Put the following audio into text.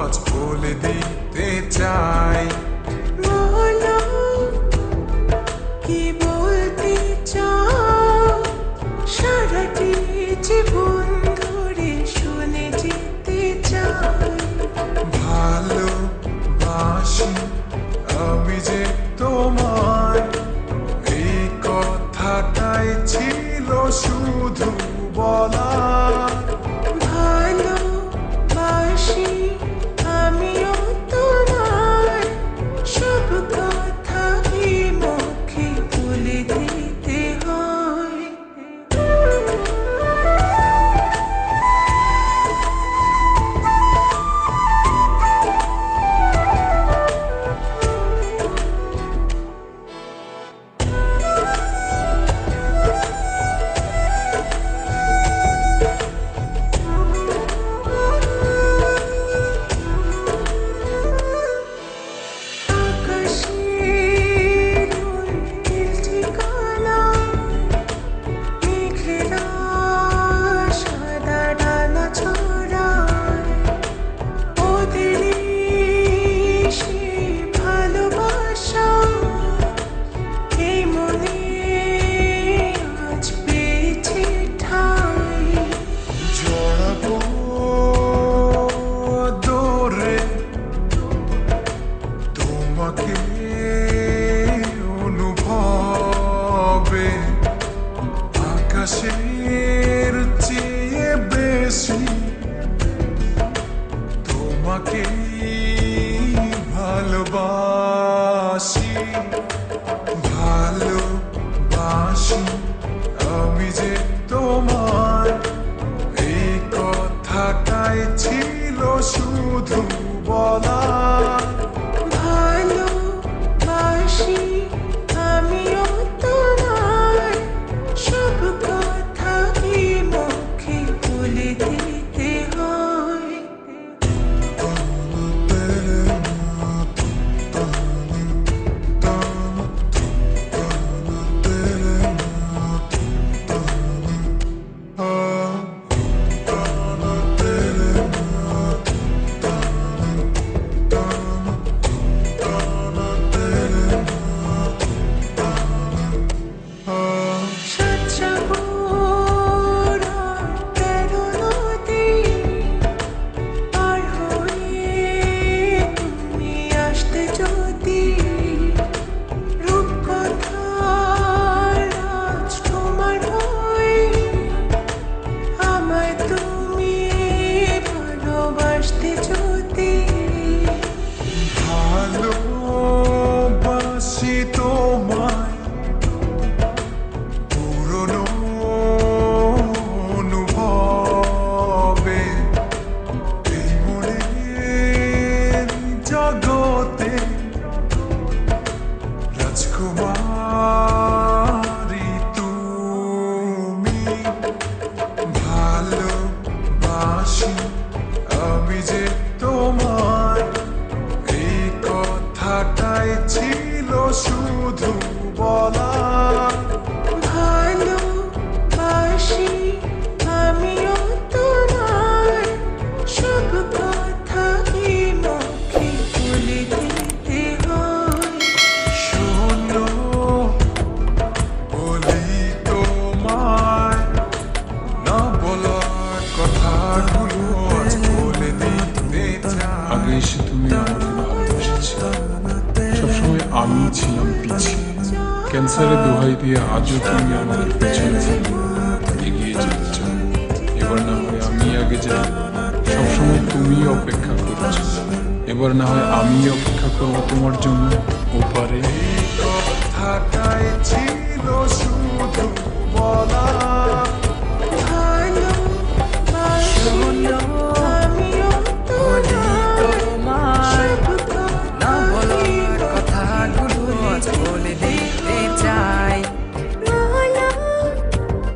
আজ বলে দিতে চাই। বলো কি বলতে চাও, সারাটি জীবন ধরে শুনে যেতে চাই। ভালোবাসি আমি যে তোমায়, এই কথাটাই ছিল শুধু বলা। ভালোবাসি আমিও তোমায়, সব কথা কি মুখে বলে দিতে হয়? তোমাকে অনুভবে আকাশের চেয়ে বেশি, তোমাকে ভালোবাসি। ভালোবাসি আমি যে তোমায়, এই কথাটাই ছিল শুধু বলা। ভালোবাসি আমিও তোমায়, সব কথা কি মুখে বলে দিতে হয়? ভালোবাসি তোমায় পুরনো অনুভবে, এই মনের জগতে রাজকুমারী তুমি। ভালোবাসি আমি যে তোমায়, এই কথাটাই ছিল শুধু বলা। ভালোবাসি আমিও তোমায়, সব কথা কি মুখে বলে দিতে হয়? শোনো বলি তোমায়, না বলার কথাগুলো আজ বলে দিতে চাই। আগে এসে তুমি আমাকে ভালোবেসেছিলে, সবসময় আমি ছিলাম পিছিয়ে। ক্যান্সারের দোহাই দিয়ে আজও তুমি আমাকে পেছনে ফেলে এগিয়ে যেতে চাও। এবার না হয় আমি আগে যাই, সবসময় তুমি অপেক্ষা করেছো। এবার না হয় আমি অপেক্ষা করবো তোমার জন্য।